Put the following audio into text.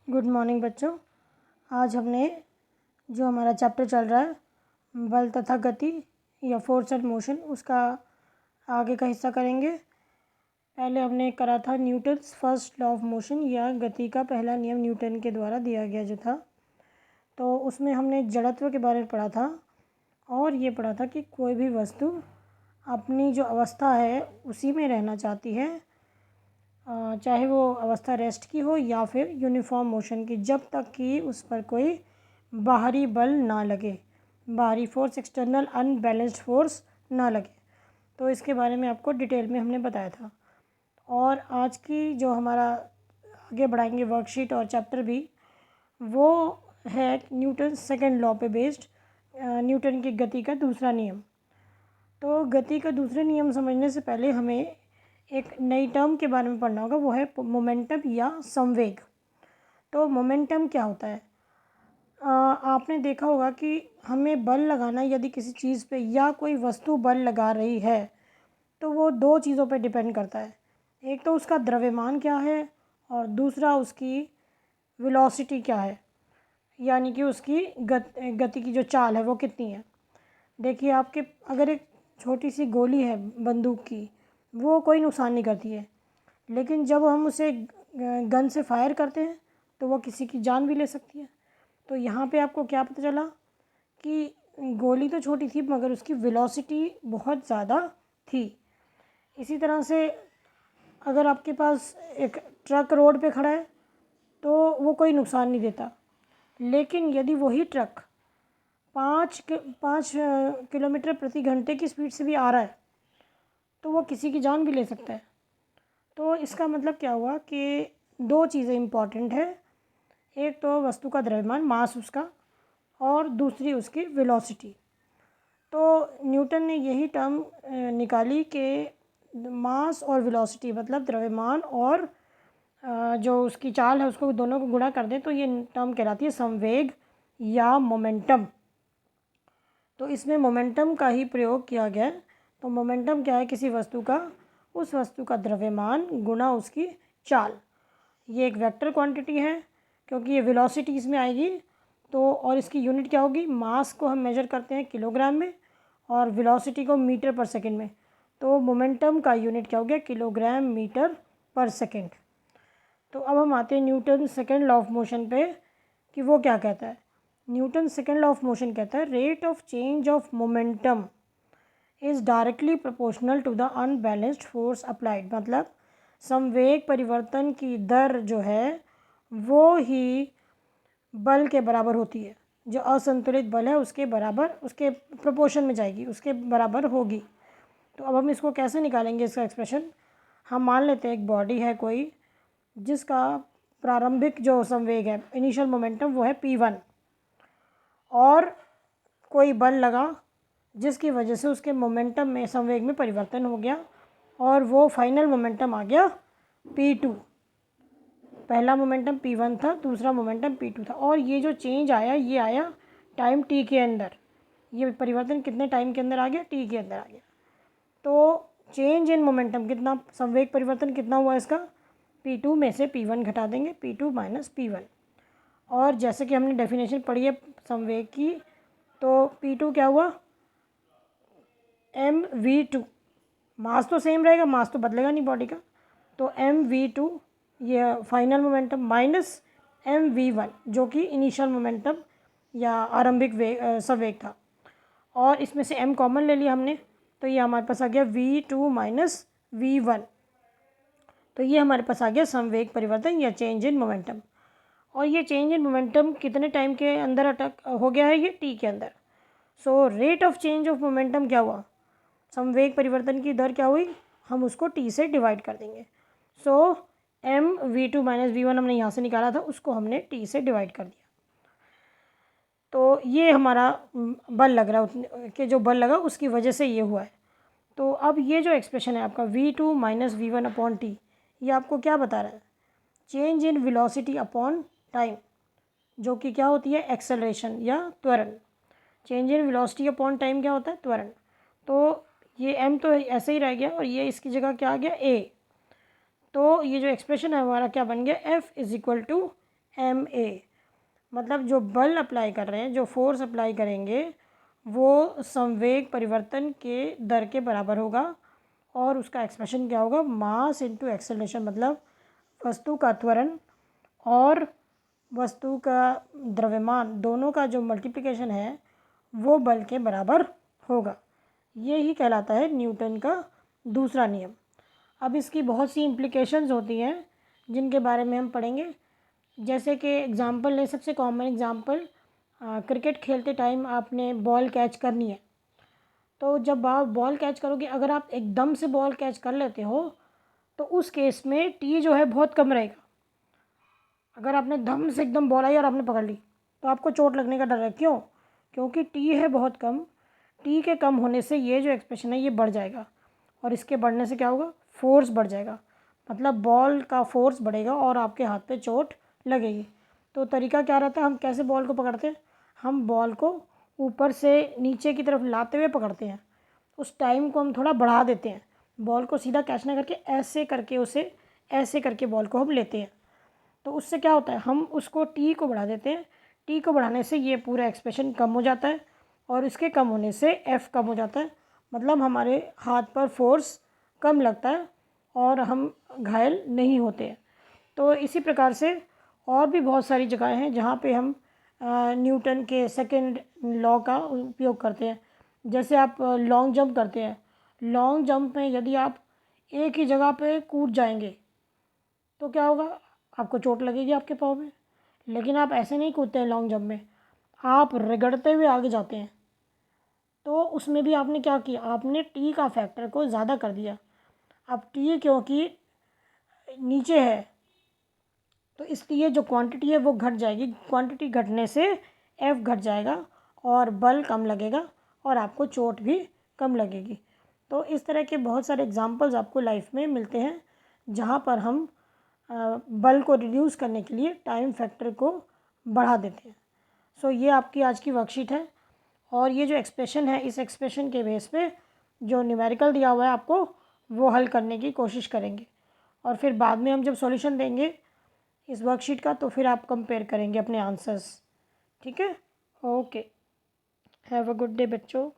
Good morning बच्चों। आज हमने जो हमारा चैप्टर चल रहा है बल तथा गति या फोर्स एंड मोशन, उसका आगे का हिस्सा करेंगे। पहले हमने करा था Newton's first law of motion या गति का पहला नियम न्यूटन के द्वारा दिया गया जो था। तो उसमें हमने जड़त्व के बारे में पढ़ा था और ये पढ़ा था कि कोई भी वस्तु अपनी जो अवस्था है उसी में रहना चाहती है, चाहे वो अवस्था रेस्ट की हो या फिर यूनिफॉर्म मोशन की, जब तक कि उस पर कोई बाहरी बल ना लगे, बाहरी फोर्स, एक्सटर्नल अनबैलेंस्ड फोर्स ना लगे। तो इसके बारे में आपको डिटेल में हमने बताया था। और आज की जो हमारा आगे बढ़ाएंगे वर्कशीट और चैप्टर भी, वो है न्यूटन सेकंड लॉ पे बेस्ड, न्यूटन की गति का दूसरा नियम। तो गति का दूसरे नियम समझने से पहले हमें एक नई टर्म के बारे में पढ़ना होगा, वो है मोमेंटम या संवेग। तो मोमेंटम क्या होता है? आपने देखा होगा कि हमें बल लगाना यदि किसी चीज़ पे या कोई वस्तु बल लगा रही है तो वो दो चीज़ों पे डिपेंड करता है। एक तो उसका द्रव्यमान क्या है और दूसरा उसकी वेलोसिटी क्या है, यानी कि उसकी गति की जो चाल है वो कितनी है। देखिए, आपके अगर एक छोटी सी गोली है बंदूक की, वो कोई नुकसान नहीं करती है, लेकिन जब हम उसे गन से फायर करते हैं तो वो किसी की जान भी ले सकती है। तो यहाँ पे आपको क्या पता चला कि गोली तो छोटी थी मगर उसकी वेलोसिटी बहुत ज़्यादा थी। इसी तरह से अगर आपके पास एक ट्रक रोड पे खड़ा है तो वो कोई नुकसान नहीं देता, लेकिन यदि वही ट्रक 5 किलोमीटर प्रति घंटे की स्पीड से भी आ रहा है तो वो किसी की जान भी ले सकता है। तो इसका मतलब क्या हुआ कि दो चीज़ें इम्पॉर्टेंट है, एक तो वस्तु का द्रव्यमान, मास उसका, और दूसरी उसकी वेलोसिटी। तो न्यूटन ने यही टर्म निकाली कि मास और वेलोसिटी मतलब द्रव्यमान और जो उसकी चाल है उसको दोनों को गुणा कर दें तो ये टर्म कहलाती है संवेग या मोमेंटम। तो इसमें मोमेंटम का ही प्रयोग किया गया है। तो मोमेंटम क्या है? किसी वस्तु का, उस वस्तु का द्रव्यमान गुणा उसकी चाल। ये एक वेक्टर क्वांटिटी है क्योंकि ये वेलोसिटी इसमें आएगी। तो और इसकी यूनिट क्या होगी? मास को हम मेजर करते हैं किलोग्राम में और वेलोसिटी को मीटर पर सेकंड में। तो मोमेंटम का यूनिट क्या हो गया? Kilogram metre per second. तो अब हम आते हैं Newton second law of motion पे कि वो क्या कहता है। Newton second law of motion कहता है rate of change of momentum is directly proportional to the unbalanced force applied. मतलब संवेग परिवर्तन की दर जो है वो ही बल के बराबर होती है। जो असंतुलित बल है उसके बराबर, उसके प्रोपोर्शन में जाएगी, उसके बराबर होगी। तो अब हम इसको कैसे निकालेंगे इसका एक्सप्रेशन? हम मान लेते हैं एक बॉडी है कोई, जिसका प्रारंभिक जो संवेग है, इनिशियल मोमेंटम, वो है p1, और कोई बल लगा जिसकी वजह से उसके मोमेंटम में, संवेग में परिवर्तन हो गया और वो फाइनल मोमेंटम आ गया p2। पहला मोमेंटम p1 था, दूसरा मोमेंटम p2 था, और ये जो चेंज आया ये आया टाइम t के अंदर। ये परिवर्तन कितने टाइम के अंदर आ गया? t के अंदर आ गया। तो चेंज इन मोमेंटम कितना, संवेग परिवर्तन कितना हुआ इसका? p2 में से p1 घटा देंगे, p2 माइनस p1। और जैसे कि हमने डेफिनेशन पढ़ी है संवेग की, तो p2 क्या हुआ? mv2। मास तो सेम रहेगा, मास तो बदलेगा नहीं बॉडी का। तो mv2 ये फाइनल मोमेंटम माइनस mv1 जो कि इनिशियल मोमेंटम या आरंभिक संवेग था, और इसमें से m कॉमन ले लिया हमने, तो ये हमारे पास आ गया v2 माइनस v1। तो ये हमारे पास आ गया संवेग परिवर्तन या चेंज इन मोमेंटम। और ये चेंज इन मोमेंटम कितने टाइम के अंदर अटक हो गया है? ये t के अंदर। So rate of change of momentum क्या हुआ? संवेग परिवर्तन की दर क्या हुई? हम उसको t से डिवाइड कर देंगे। सो mv2 माइनस v1 हमने यहाँ से निकाला था, उसको हमने t से डिवाइड कर दिया। तो ये हमारा बल लग रहा है कि जो बल लगा उसकी वजह से ये हुआ है। तो अब ये जो एक्सप्रेशन है आपका v2 minus v1 upon T, ये आपको क्या बता रहा है? Change in velocity upon time, जो कि क्या होती है? एक्सेलरेशन या त्वरण। Change in velocity upon time क्या होता है? त्वरण। तो ये m तो ऐसे ही रह गया और ये इसकी जगह क्या आ गया? a। तो ये जो एक्सप्रेशन है हमारा क्या बन गया? f is equal to ma, मतलब जो बल अप्लाई कर रहे हैं, जो फोर्स अप्लाई करेंगे वो संवेग परिवर्तन के दर के बराबर होगा और उसका एक्सप्रेशन क्या होगा, मास इनटू एक्सेलरेशन, मतलब वस्तु का त्वरण और वस्तु का द्रव्यमान दोनों का जो मल्टीप्लिकेशन है वो बल के बराबर होगा। ये ही कहलाता है न्यूटन का दूसरा नियम। अब इसकी बहुत सी इम्प्लीकेशंस होती हैं जिनके बारे में हम पढ़ेंगे। जैसे कि एग्ज़ाम्पल ले, सबसे कॉमन एग्ज़ाम्पल, क्रिकेट खेलते टाइम आपने बॉल कैच करनी है। तो जब आप बॉल कैच करोगे, अगर आप एकदम से बॉल कैच कर लेते हो तो उस केस में टी जो है बहुत कम रहेगा। अगर आपने दम से एकदम बॉल आई और आपने पकड़ ली तो आपको चोट लगने का डर है। क्यों? क्योंकि टी है बहुत कम। टी के कम होने से ये जो एक्सप्रेशन है ये बढ़ जाएगा और इसके बढ़ने से क्या होगा, फोर्स बढ़ जाएगा, मतलब बॉल का फोर्स बढ़ेगा और आपके हाथ पे चोट लगेगी। तो तरीका क्या रहता है, हम कैसे बॉल को पकड़ते हैं, हम बॉल को ऊपर से नीचे की तरफ लाते हुए पकड़ते हैं। उस टाइम को हम थोड़ा बढ़ा देते हैं, बॉल को सीधा कैच ना करके ऐसे करके उसे ऐसे करके बॉल को हम लेते हैं। तो उससे क्या होता है, हम उसको टी को बढ़ा देते हैं। टी को बढ़ाने से ये पूरा एक्सप्रेशन कम हो जाता है और इसके कम होने से एफ़ कम हो जाता है, मतलब हमारे हाथ पर फोर्स कम लगता है और हम घायल नहीं होते हैं। तो इसी प्रकार से और भी बहुत सारी जगह हैं जहाँ पे हम न्यूटन के सेकंड लॉ का उपयोग करते हैं। जैसे आप लॉन्ग जंप करते हैं, लॉन्ग जंप में यदि आप एक ही जगह पे कूद जाएंगे तो क्या होगा, आपको चोट लगेगी आपके पाँव में। लेकिन आप ऐसे नहीं कूदते हैं लॉन्ग जंप में, आप रगड़ते हुए आगे जाते हैं। तो उसमें भी आपने क्या किया, आपने टी का फैक्टर को ज़्यादा कर दिया। अब टी क्योंकि नीचे है तो इसलिए जो क्वांटिटी है वो घट जाएगी। क्वांटिटी घटने से एफ घट जाएगा और बल कम लगेगा और आपको चोट भी कम लगेगी। तो इस तरह के बहुत सारे एग्जांपल्स आपको लाइफ में मिलते हैं जहाँ पर हम बल को रिड्यूस करने के लिए टाइम फैक्टर को बढ़ा देते हैं। सो ये आपकी आज की वर्कशीट है और ये जो एक्सप्रेशन है, इस एक्सप्रेशन के बेस पे जो न्यूमेरिकल दिया हुआ है आपको वो हल करने की कोशिश करेंगे और फिर बाद में हम जब सॉल्यूशन देंगे इस वर्कशीट का तो फिर आप कंपेयर करेंगे अपने आंसर्स। ठीक है, okay, have a good day बच्चों।